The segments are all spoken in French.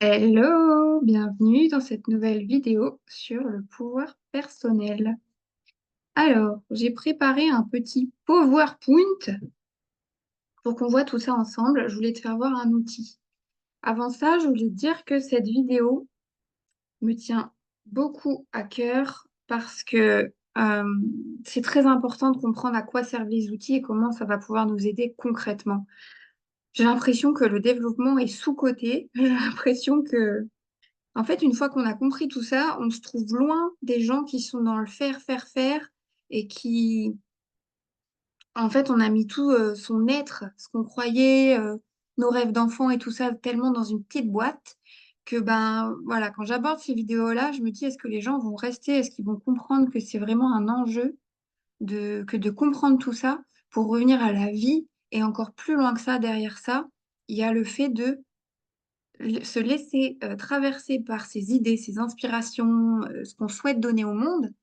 Hello, bienvenue dans cette nouvelle vidéo sur le pouvoir personnel. Alors, j'ai préparé un petit PowerPoint pour qu'on voit tout ça ensemble. Je voulais te faire voir un outil. Avant ça, je voulais te dire que cette vidéo me tient beaucoup à cœur parce que c'est très important de comprendre à quoi servent les outils et comment ça va pouvoir nous aider concrètement. J'ai l'impression que le développement est sous-coté. J'ai l'impression que En fait, une fois qu'on a compris tout ça, on se trouve loin des gens qui sont dans le faire, faire, faire et qui, en fait, on a mis tout son être, ce qu'on croyait, nos rêves d'enfant et tout ça tellement dans une petite boîte que, ben, voilà, quand j'aborde ces vidéos-là, je me dis, est-ce que les gens vont rester, est-ce qu'ils vont comprendre que c'est vraiment un enjeu que de comprendre tout ça pour revenir à la vie et encore plus loin que ça, derrière ça, il y a le fait de se laisser traverser par ses idées, ses inspirations, ce qu'on souhaite donner au monde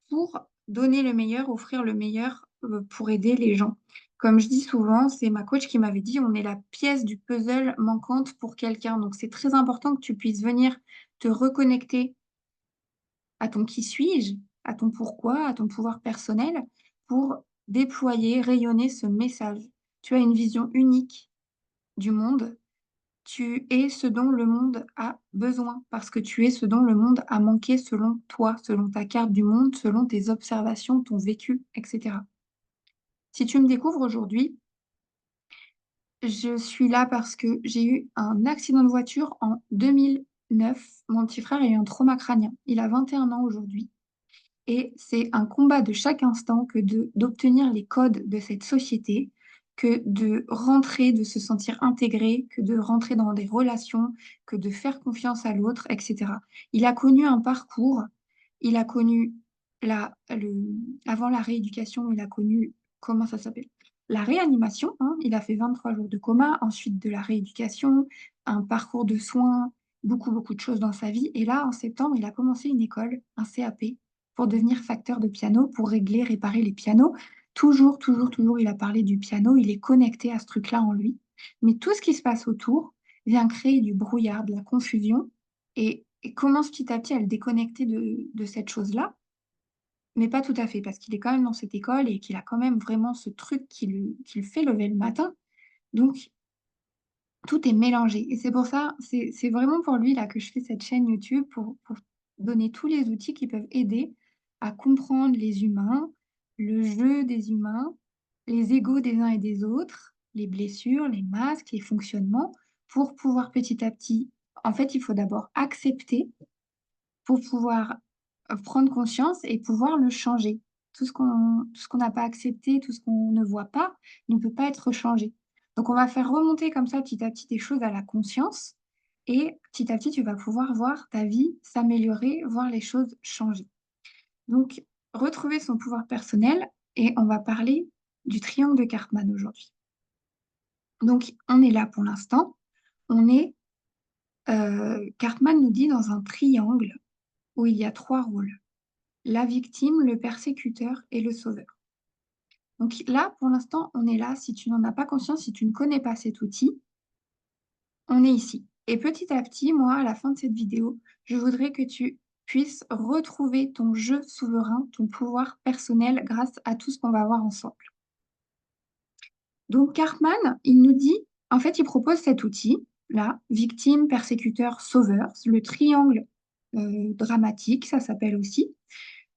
pour donner le meilleur, offrir le meilleur pour aider les gens. Comme je dis souvent, c'est ma coach qui m'avait dit, on est la pièce du puzzle manquante pour quelqu'un. Donc c'est très important que tu puisses venir te reconnecter à ton qui suis-je, à ton pourquoi, à ton pouvoir personnel pour déployer, rayonner ce message. Tu as une vision unique du monde. Tu es ce dont le monde a besoin, parce que tu es ce dont le monde a manqué selon toi, selon ta carte du monde, selon tes observations, ton vécu, etc. Si tu me découvres aujourd'hui, je suis là parce que j'ai eu un accident de voiture en 2009. Mon petit frère a eu un trauma crânien. Il a 21 ans aujourd'hui. Et c'est un combat de chaque instant que d'obtenir les codes de cette société, que de rentrer, de se sentir intégré, que de rentrer dans des relations, que de faire confiance à l'autre, etc. Il a connu un parcours, il a connu avant la rééducation, il a connu, comment ça s'appelle? La réanimation, hein, il a fait 23 jours de coma, ensuite de la rééducation, un parcours de soins, beaucoup, beaucoup de choses dans sa vie. Et là, en septembre, il a commencé une école, un CAP pour devenir facteur de piano, pour régler, réparer les pianos. Toujours, toujours, toujours, il a parlé du piano, il est connecté à ce truc-là en lui. Mais tout ce qui se passe autour vient créer du brouillard, de la confusion, et commence petit à petit à le déconnecter de cette chose-là, mais pas tout à fait, parce qu'il est quand même dans cette école et qu'il a quand même vraiment ce truc qui le fait lever le matin. Donc, tout est mélangé. Et c'est pour ça, c'est vraiment pour lui là que je fais cette chaîne YouTube pour donner tous les outils qui peuvent aider à comprendre les humains, le jeu des humains, les égos des uns et des autres, les blessures, les masques, les fonctionnements, pour pouvoir petit à petit, en fait, il faut d'abord accepter pour pouvoir prendre conscience et pouvoir le changer. Tout ce qu'on n'a pas accepté, tout ce qu'on ne voit pas, ne peut pas être changé. Donc, on va faire remonter comme ça petit à petit des choses à la conscience et petit à petit, tu vas pouvoir voir ta vie s'améliorer, voir les choses changer. Donc, retrouver son pouvoir personnel et on va parler du triangle de Cartman aujourd'hui. Donc, on est là pour l'instant. Cartman nous dit dans un triangle où il y a trois rôles: la victime, le persécuteur et le sauveur. Donc là, pour l'instant, on est là. Si tu n'en as pas conscience, si tu ne connais pas cet outil, on est ici. Et petit à petit, moi, à la fin de cette vidéo, je voudrais que tu puisses retrouver ton jeu souverain, ton pouvoir personnel grâce à tout ce qu'on va voir ensemble. Donc Cartman, il nous dit, en fait, il propose cet outil, là, victime, persécuteur, sauveur, le triangle dramatique, ça s'appelle aussi.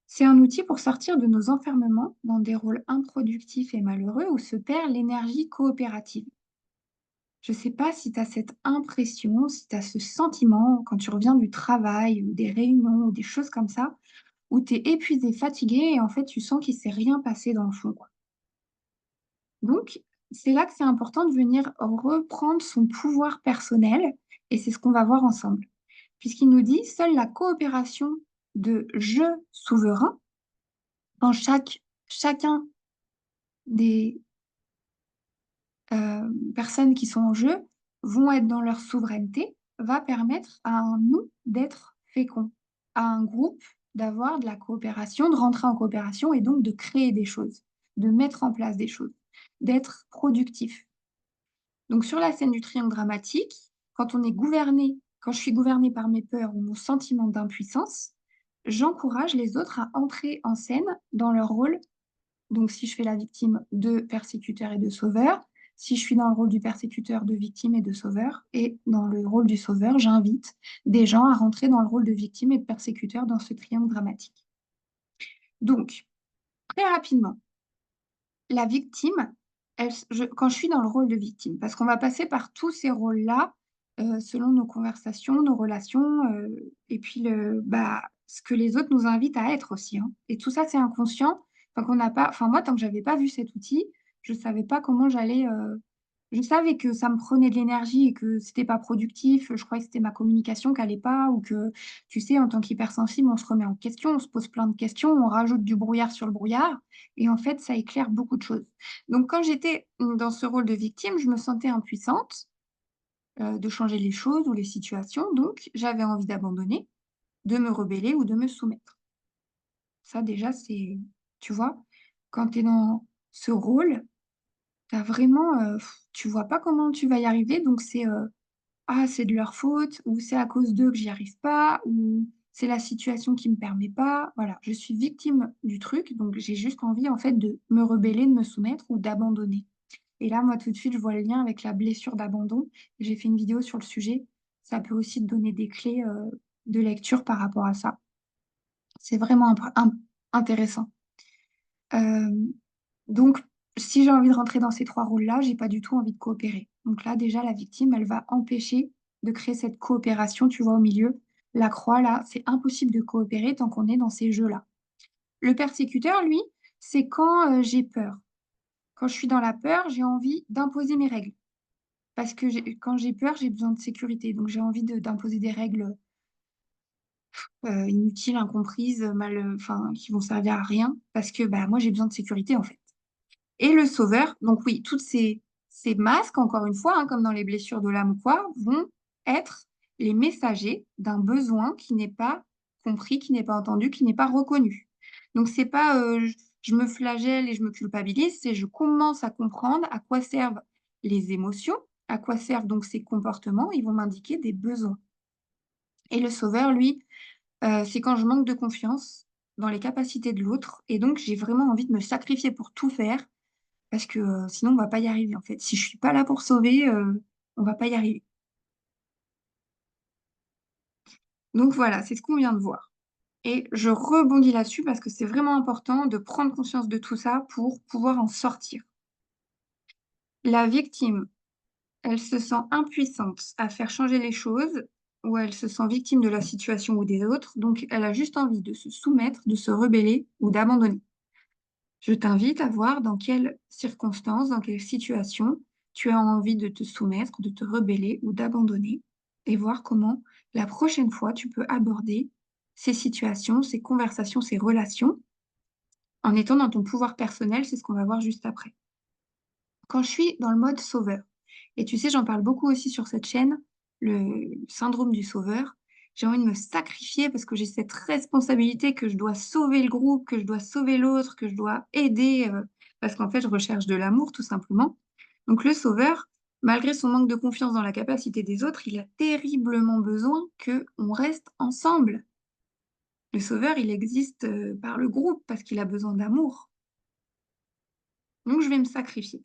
C'est un outil pour sortir de nos enfermements dans des rôles improductifs et malheureux où se perd l'énergie coopérative. Je ne sais pas si tu as cette impression, si tu as ce sentiment quand tu reviens du travail ou des réunions ou des choses comme ça, où tu es épuisé, fatigué et en fait tu sens qu'il ne s'est rien passé dans le fond, quoi. Donc, c'est là que c'est important de venir reprendre son pouvoir personnel et c'est ce qu'on va voir ensemble. Puisqu'il nous dit, seule la coopération de je souverain quand chacun des personnes qui sont en jeu vont être dans leur souveraineté, va permettre à un nous d'être fécond, à un groupe d'avoir de la coopération, de rentrer en coopération et donc de créer des choses, de mettre en place des choses, d'être productif. Donc sur la scène du triangle dramatique, quand on est gouverné quand je suis gouvernée par mes peurs ou mon sentiment d'impuissance, j'encourage les autres à entrer en scène dans leur rôle. Donc, si je fais la victime de persécuteur et de sauveur, si je suis dans le rôle du persécuteur, de victime et de sauveur, et dans le rôle du sauveur, j'invite des gens à rentrer dans le rôle de victime et de persécuteur dans ce triangle dramatique. Donc, très rapidement, la victime, quand je suis dans le rôle de victime, parce qu'on va passer par tous ces rôles-là, selon nos conversations, nos relations, et puis ce que les autres nous invitent à être aussi, hein. Et tout ça, c'est inconscient. Enfin, qu'on n'a pas, enfin, moi, tant que j'avais pas vu cet outil, je savais pas comment j'allais. Je savais que ça me prenait de l'énergie et que c'était pas productif. Je croyais que c'était ma communication qui allait pas, ou que, tu sais, en tant qu'hypersensible, on se remet en question, on se pose plein de questions, on rajoute du brouillard sur le brouillard. Et en fait, ça éclaire beaucoup de choses. Donc, quand j'étais dans ce rôle de victime, je me sentais impuissante de changer les choses ou les situations. Donc, j'avais envie d'abandonner, de me rebeller ou de me soumettre. Ça, déjà, c'est, tu vois, quand tu es dans ce rôle, t'as vraiment, tu vois pas comment tu vas y arriver. Donc, c'est ah, c'est de leur faute, ou c'est à cause d'eux que j'y arrive pas, ou c'est la situation qui me permet pas. Voilà, je suis victime du truc, donc j'ai juste envie en fait de me rebeller, de me soumettre ou d'abandonner. Et là, moi, tout de suite, je vois le lien avec la blessure d'abandon. J'ai fait une vidéo sur le sujet. Ça peut aussi te donner des clés de lecture par rapport à ça. C'est vraiment intéressant. Euh, donc, si j'ai envie de rentrer dans ces trois rôles-là, j'ai pas du tout envie de coopérer. Donc là, déjà, la victime, elle va empêcher de créer cette coopération, tu vois, au milieu. La croix, là, c'est impossible de coopérer tant qu'on est dans ces jeux-là. Le persécuteur, lui, c'est quand j'ai peur. Quand je suis dans la peur, j'ai envie d'imposer mes règles. Parce que quand j'ai peur, j'ai besoin de sécurité. Donc j'ai envie d'imposer des règles inutiles, incomprises, enfin, qui vont servir à rien. Parce que bah, moi, j'ai besoin de sécurité, en fait. Et le sauveur, donc oui, toutes ces masques, encore une fois, hein, comme dans les blessures de l'âme ou quoi, vont être les messagers d'un besoin qui n'est pas compris, qui n'est pas entendu, qui n'est pas reconnu. Donc c'est pas je me flagelle et je me culpabilise, c'est je commence à comprendre à quoi servent les émotions, à quoi servent donc ces comportements, ils vont m'indiquer des besoins. Et le sauveur, lui, c'est quand je manque de confiance dans les capacités de l'autre et donc j'ai vraiment envie de me sacrifier pour tout faire parce que sinon, on va pas y arriver, en fait. Si je suis pas là pour sauver, on va pas y arriver. Donc voilà, c'est ce qu'on vient de voir. Et je rebondis là-dessus parce que c'est vraiment important de prendre conscience de tout ça pour pouvoir en sortir. La victime, elle se sent impuissante à faire changer les choses ou elle se sent victime de la situation ou des autres, donc elle a juste envie de se soumettre, de se rebeller ou d'abandonner. Je t'invite à voir dans quelles circonstances, dans quelles situations tu as envie de te soumettre, de te rebeller ou d'abandonner et voir comment la prochaine fois tu peux aborder ces situations, ces conversations, ces relations en étant dans ton pouvoir personnel, c'est ce qu'on va voir juste après. Quand je suis dans le mode sauveur, et tu sais, j'en parle beaucoup aussi sur cette chaîne, le syndrome du sauveur, j'ai envie de me sacrifier parce que j'ai cette responsabilité que je dois sauver le groupe, que je dois sauver l'autre, que je dois aider, parce qu'en fait, je recherche de l'amour, tout simplement. Donc le sauveur, malgré son manque de confiance dans la capacité des autres, il a terriblement besoin que on reste ensemble. Le sauveur, il existe par le groupe parce qu'il a besoin d'amour. Donc je vais me sacrifier.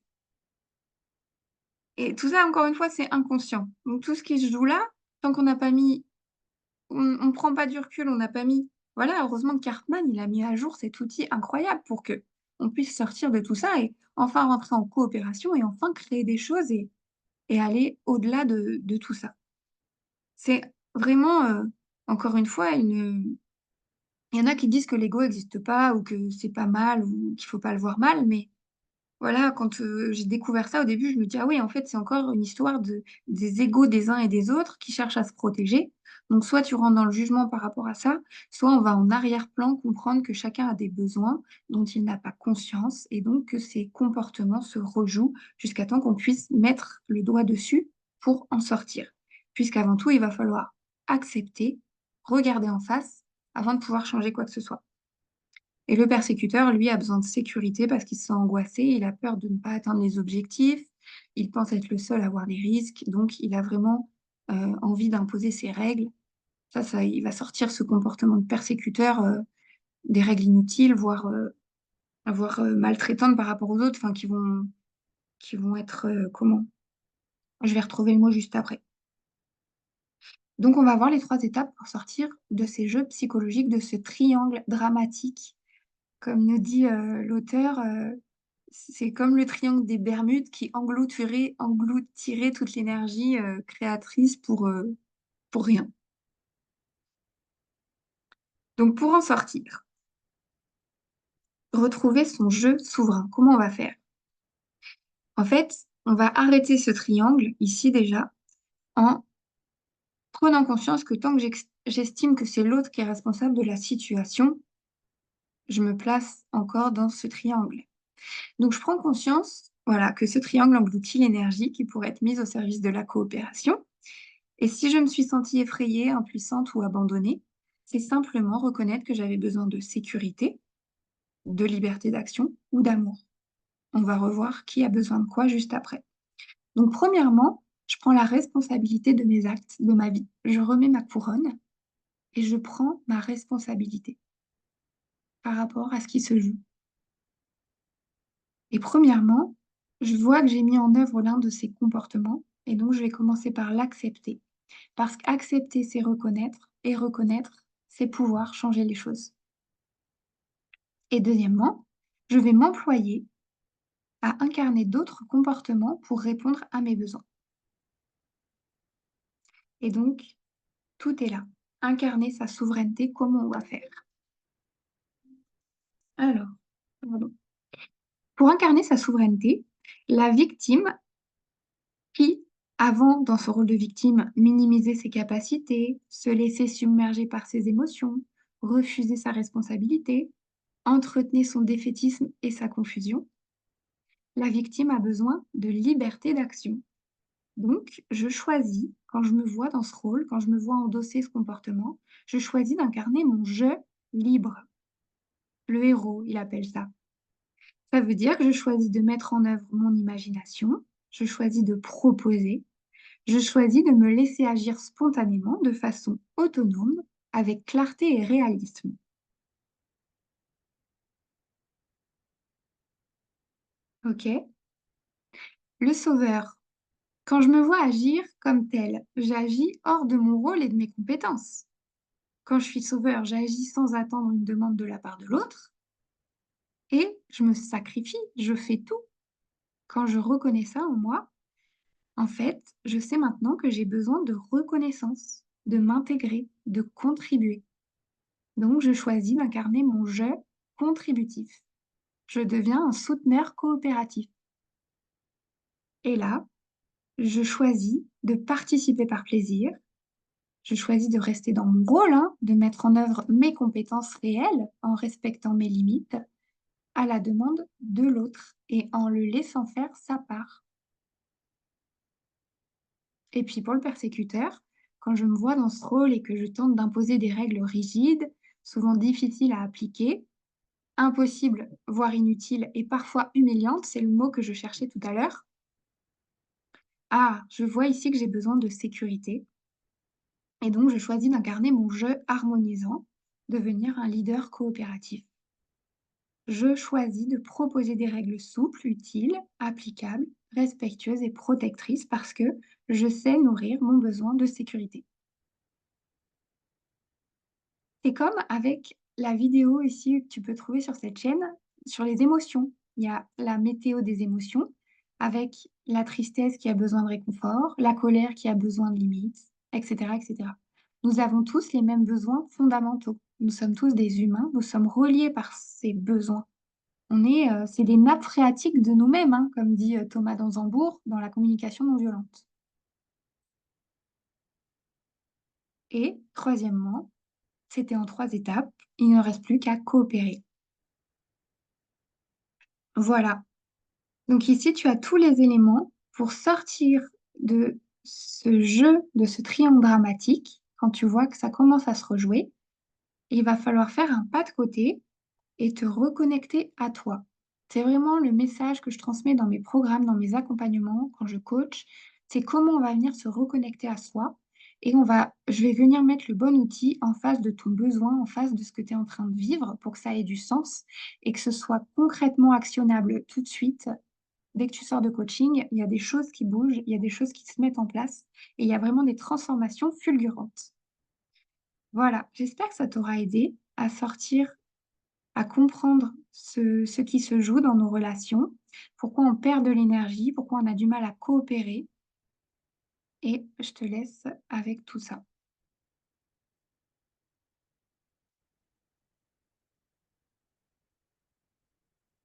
Et tout ça, encore une fois, c'est inconscient. Donc tout ce qui se joue là, tant qu'on n'a pas mis, on ne prend pas du recul, on n'a pas mis. Voilà, heureusement que Cartman, il a mis à jour cet outil incroyable pour que on puisse sortir de tout ça et enfin rentrer en coopération et enfin créer des choses et aller au-delà de tout ça. C'est vraiment, encore une fois, il y en a qui disent que l'ego n'existe pas ou que c'est pas mal ou qu'il faut pas le voir mal, mais voilà, quand j'ai découvert ça au début, je me dis, ah oui, en fait, c'est encore une histoire des égos des uns et des autres qui cherchent à se protéger. Donc, soit tu rentres dans le jugement par rapport à ça, soit on va en arrière-plan comprendre que chacun a des besoins dont il n'a pas conscience et donc que ces comportements se rejouent jusqu'à temps qu'on puisse mettre le doigt dessus pour en sortir. Puisqu'avant tout, il va falloir accepter, regarder en face avant de pouvoir changer quoi que ce soit. Et le persécuteur, lui, a besoin de sécurité parce qu'il se sent angoissé, il a peur de ne pas atteindre les objectifs, il pense être le seul à avoir des risques, donc il a vraiment envie d'imposer ses règles. Il va sortir ce comportement de persécuteur, des règles inutiles, voire maltraitantes par rapport aux autres, enfin, qui vont être, comment? Je vais retrouver le mot juste après. Donc, on va voir les 3 étapes pour sortir de ces jeux psychologiques, de ce triangle dramatique. Comme nous dit l'auteur, c'est comme le triangle des Bermudes qui engloutirait toute l'énergie créatrice pour rien. Donc, pour en sortir, retrouver son jeu souverain, comment on va faire? En fait, on va arrêter ce triangle, ici déjà, en prenant conscience que tant que j'estime que c'est l'autre qui est responsable de la situation, je me place encore dans ce triangle. Donc, je prends conscience, voilà, que ce triangle engloutit l'énergie qui pourrait être mise au service de la coopération. Et si je me suis sentie effrayée, impuissante ou abandonnée, c'est simplement reconnaître que j'avais besoin de sécurité, de liberté d'action ou d'amour. On va revoir qui a besoin de quoi juste après. Donc, premièrement, je prends la responsabilité de mes actes, de ma vie. Je remets ma couronne et je prends ma responsabilité par rapport à ce qui se joue. Et premièrement, je vois que j'ai mis en œuvre l'un de ces comportements et donc je vais commencer par l'accepter. Parce qu'accepter, c'est reconnaître et reconnaître, c'est pouvoir changer les choses. Et deuxièmement, je vais m'employer à incarner d'autres comportements pour répondre à mes besoins. Et donc, tout est là. Incarner sa souveraineté, comment on va faire? Alors, pardon. Pour incarner sa souveraineté, la victime qui, avant, dans ce rôle de victime, minimisait ses capacités, se laissait submerger par ses émotions, refusait sa responsabilité, entretenait son défaitisme et sa confusion, la victime a besoin de liberté d'action. Donc, je choisis, quand je me vois dans ce rôle, quand je me vois endosser ce comportement, je choisis d'incarner mon je libre. Le héros, il appelle ça. Ça veut dire que je choisis de mettre en œuvre mon imagination, je choisis de proposer, je choisis de me laisser agir spontanément, de façon autonome, avec clarté et réalisme. Ok? Le sauveur. Quand je me vois agir comme tel, j'agis hors de mon rôle et de mes compétences. Quand je suis sauveur, j'agis sans attendre une demande de la part de l'autre et je me sacrifie, je fais tout. Quand je reconnais ça en moi, en fait, je sais maintenant que j'ai besoin de reconnaissance, de m'intégrer, de contribuer. Donc, je choisis d'incarner mon je contributif. Je deviens un souteneur coopératif. Et là, je choisis de participer par plaisir. Je choisis de rester dans mon rôle, hein, de mettre en œuvre mes compétences réelles en respectant mes limites à la demande de l'autre et en le laissant faire sa part. Et puis pour le persécuteur, quand je me vois dans ce rôle et que je tente d'imposer des règles rigides, souvent difficiles à appliquer, impossibles, voire inutiles et parfois humiliantes, c'est le mot que je cherchais tout à l'heure. Ah, je vois ici que j'ai besoin de sécurité et donc je choisis d'incarner mon jeu harmonisant, devenir un leader coopératif. Je choisis de proposer des règles souples, utiles, applicables, respectueuses et protectrices parce que je sais nourrir mon besoin de sécurité. C'est comme avec la vidéo ici que tu peux trouver sur cette chaîne sur les émotions. Il y a la météo des émotions avec la tristesse qui a besoin de réconfort, la colère qui a besoin de limites, etc., etc. Nous avons tous les mêmes besoins fondamentaux. Nous sommes tous des humains, nous sommes reliés par ces besoins. C'est des nappes phréatiques de nous-mêmes, hein, comme dit Thomas Danzambourg dans la communication non violente. Et troisièmement, c'était en 3 étapes, il ne reste plus qu'à coopérer. Voilà. Donc ici, tu as tous les éléments pour sortir de ce jeu, de ce triangle dramatique. Quand tu vois que ça commence à se rejouer, il va falloir faire un pas de côté et te reconnecter à toi. C'est vraiment le message que je transmets dans mes programmes, dans mes accompagnements, quand je coach. c'est comment on va venir se reconnecter à soi et je vais venir mettre le bon outil en face de ton besoin, en face de ce que tu es en train de vivre pour que ça ait du sens et que ce soit concrètement actionnable tout de suite. Dès que tu sors de coaching, il y a des choses qui bougent, il y a des choses qui se mettent en place et il y a vraiment des transformations fulgurantes. Voilà, j'espère que ça t'aura aidé à sortir, à comprendre ce qui se joue dans nos relations, pourquoi on perd de l'énergie, pourquoi on a du mal à coopérer. Et je te laisse avec tout ça.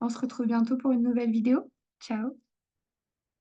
On se retrouve bientôt pour une nouvelle vidéo. Ciao!